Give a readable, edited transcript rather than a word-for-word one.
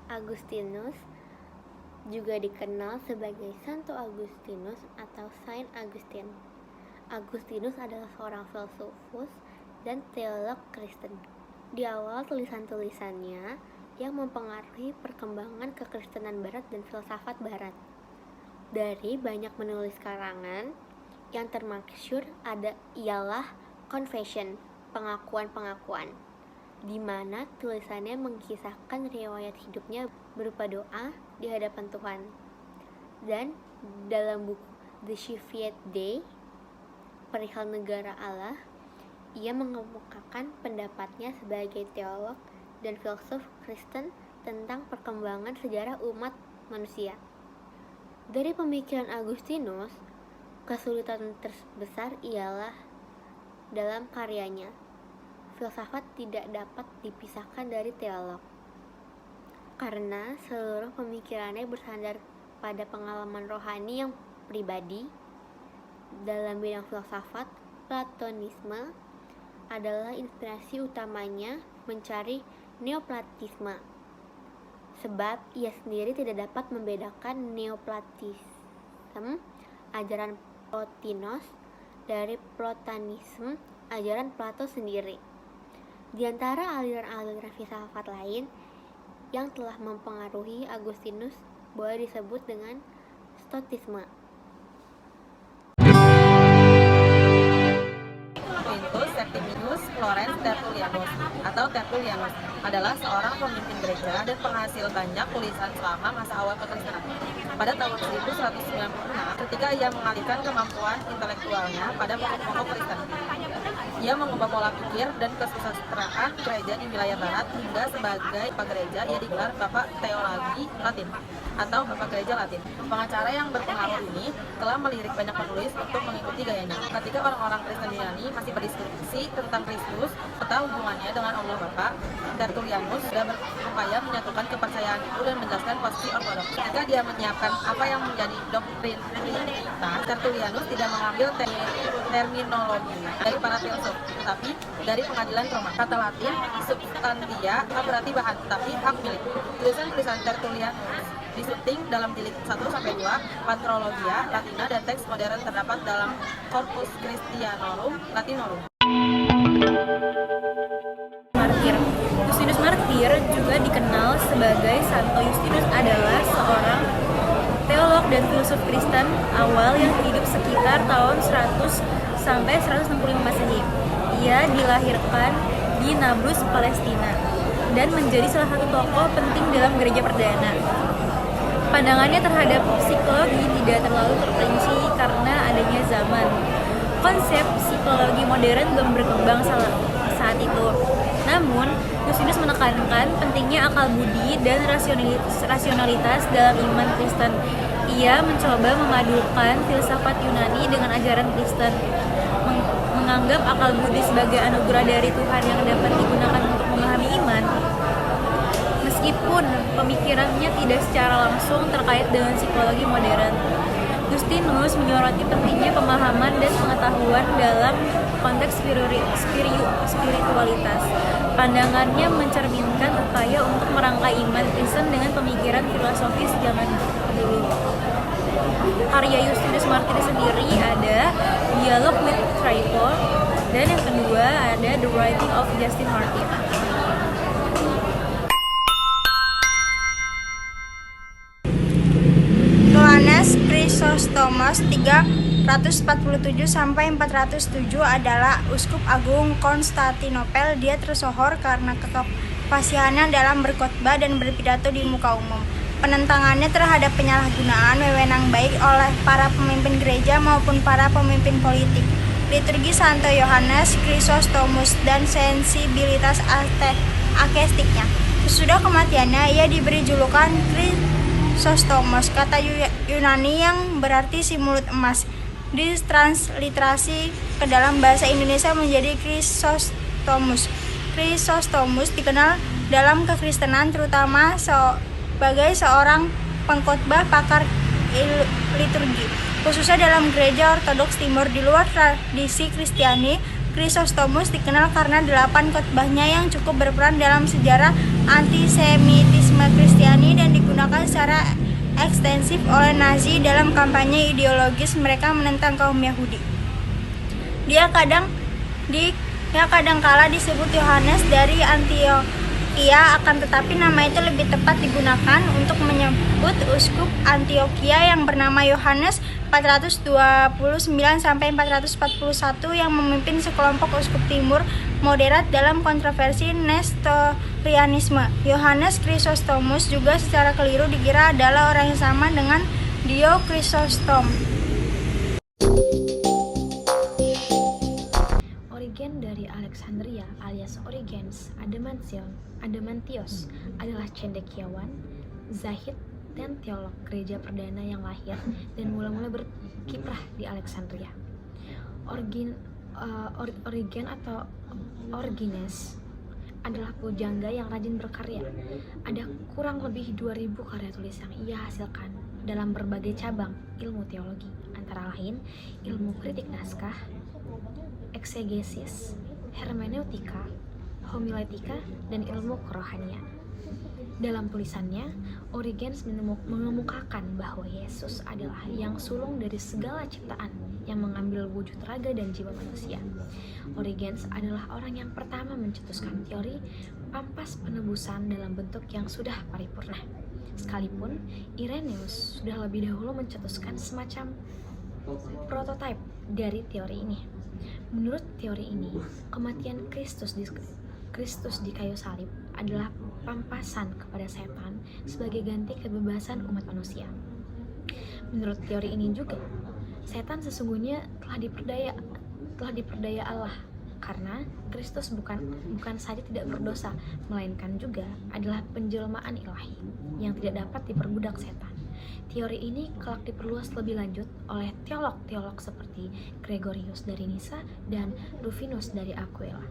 Agustinus juga dikenal sebagai Santo Agustinus atau Saint Augustine. Agustinus adalah seorang filsufus dan teolog Kristen. Di awal tulisan-tulisannya yang mempengaruhi perkembangan kekristenan barat dan filsafat barat. Dari banyak menulis karangan, yang termasyhur ialah Confession, pengakuan-pengakuan, di mana tulisannya mengisahkan riwayat hidupnya berupa doa di hadapan Tuhan. Dan dalam buku The Shiviat Dei, perihal negara Allah, ia mengemukakan pendapatnya sebagai teolog dan filsuf Kristen tentang perkembangan sejarah umat manusia. Dari pemikiran Agustinus, kesulitan terbesar ialah dalam karyanya. Filsafat tidak dapat dipisahkan dari teolog, karena seluruh pemikirannya bersandar pada pengalaman rohani yang pribadi. Dalam bidang filsafat, Platonisme adalah inspirasi utamanya mencari Neoplatisme, sebab ia sendiri tidak dapat membedakan Neoplatisme, ajaran Plotinus, dari Platonisme, ajaran Plato sendiri. Di antara aliran-aliran filsafat lain yang telah mempengaruhi Agustinus boleh disebut dengan Stoicisme. Quintus Septimius Florence Tertullianus atau Tertullianus adalah seorang pemimpin gereja dan penghasil banyak tulisan selama masa awal kekristenan. Pada tahun 1196, ketika ia mengalihkan kemampuan intelektualnya pada pokok-pokok Kristen, ia mengubah pola pikir dan kesusastraan gereja di wilayah barat hingga sebagai Bapak Gereja ia digelar Bapak Teologi Latin atau Bapak Gereja Latin. Pengacara yang berpengaruh ini telah melirik banyak penulis untuk mengikuti gayanya. Ketika orang-orang Kristen Yunani masih berdiskusi tentang Kristus serta hubungannya dengan Allah Bapa, Tertullianus sudah berupaya menyatukan kepercayaan itu dan menjelaskan posisi ortodoks. Ketika dia menyiapkan apa yang menjadi doktrin Trinitas, Tertullianus tidak mengambil terminologi dari para filsuf, tetapi dari pengadilan Roma. Kata Latin substantia berarti bahan, tapi hak milik. Tulisan-tulisan Tertullianus disunting dalam jilid 1-2, Patrologia Latina, dan teks modern terdapat dalam Corpus Christianorum Latinorum. Martir. Justinus Martir juga dikenal sebagai Santo Justinus adalah seorang teolog dan filsuf Kristen awal yang hidup sekitar tahun 100 sampai 165 Masehi. Ia dilahirkan di Nablus, Palestina, dan menjadi salah satu tokoh penting dalam gereja perdana. Pandangannya terhadap psikologi tidak terlalu terperinci karena adanya zaman. Konsep psikologi modern belum berkembang saat itu. Namun, Justinus menekankan pentingnya akal budi dan rasionalitas dalam iman Kristen. Ia mencoba memadukan filsafat Yunani dengan ajaran Kristen, menganggap akal budi sebagai anugerah dari Tuhan yang dapat digunakan untuk memahami iman. Meskipun pemikirannya tidak secara langsung terkait dengan psikologi modern, Justinus menyoroti pentingnya pemahaman dan pengetahuan dalam konteks spiritualitas. Pandangannya mencerminkan upaya untuk merangkai iman Kristen dengan pemikiran filosofis zaman dulu. Karya Justinus Martyr sendiri ada Dialogue with Tripod, dan yang kedua ada The Writing of Justin Martyr. Johannes Chrysostomus 347 sampai 407 adalah uskup agung Konstantinopel. Dia tersohor karena kefasihannya dalam berkhotbah dan berpidato di muka umum. Penentangannya terhadap penyalahgunaan wewenang baik oleh para pemimpin gereja maupun para pemimpin politik, liturgi Santo Yohanes Chrysostomus, dan sensibilitas akeistiknya. Sesudah kematiannya, ia diberi julukan Chrysostomus, kata Yunani yang berarti si mulut emas, ditransliterasi ke dalam bahasa Indonesia menjadi Chrysostomus. Chrysostomus dikenal dalam kekristenan terutama sebagai seorang pengkhotbah pakar liturgi, khususnya dalam gereja Ortodoks Timur. Di luar tradisi Kristiani, Chrysostomus dikenal karena 8 khotbahnya yang cukup berperan dalam sejarah antisemitisme Kristiani dan digunakan secara ekstensif oleh Nazi dalam kampanye ideologis mereka menentang kaum Yahudi. Dia kadangkala disebut Yohanes dari Antioquia, akan tetapi nama itu lebih tepat digunakan untuk menyebut uskup Antioquia yang bernama Yohanes 429 sampai 441 yang memimpin sekelompok uskup timur moderat dalam kontroversi Nestorianisme. Yohanes Chrysostomus juga secara keliru dikira adalah orang yang sama dengan Dio Chrysostom. Origen dari Alexandria alias Origenes Adamantios adalah cendekiawan, zahid, dan teolog gereja perdana yang lahir dan mula-mula berkiprah di Alexandria. Origen atau Origenes adalah pujangga yang rajin berkarya. Ada kurang lebih 2000 karya tulis yang ia hasilkan dalam berbagai cabang ilmu teologi, antara lain ilmu kritik naskah, eksegesis, hermeneutika, homiletika, dan ilmu kerohanian. Dalam tulisannya, Origenes mengemukakan bahwa Yesus adalah yang sulung dari segala ciptaan yang mengambil wujud raga dan jiwa manusia. Origenes adalah orang yang pertama mencetuskan teori pampas penebusan dalam bentuk yang sudah paripurna. Sekalipun Irenaeus sudah lebih dahulu mencetuskan semacam prototipe dari teori ini. Menurut teori ini, kematian Kristus di kayu salib adalah pampasan kepada setan sebagai ganti kebebasan umat manusia. Menurut teori ini juga, setan sesungguhnya telah diperdaya Allah, karena Kristus bukan saja tidak berdosa, melainkan juga adalah penjelmaan ilahi yang tidak dapat diperbudak setan. Teori ini kelak diperluas lebih lanjut oleh teolog-teolog seperti Gregorius dari Nisa dan Rufinus dari Aquilea.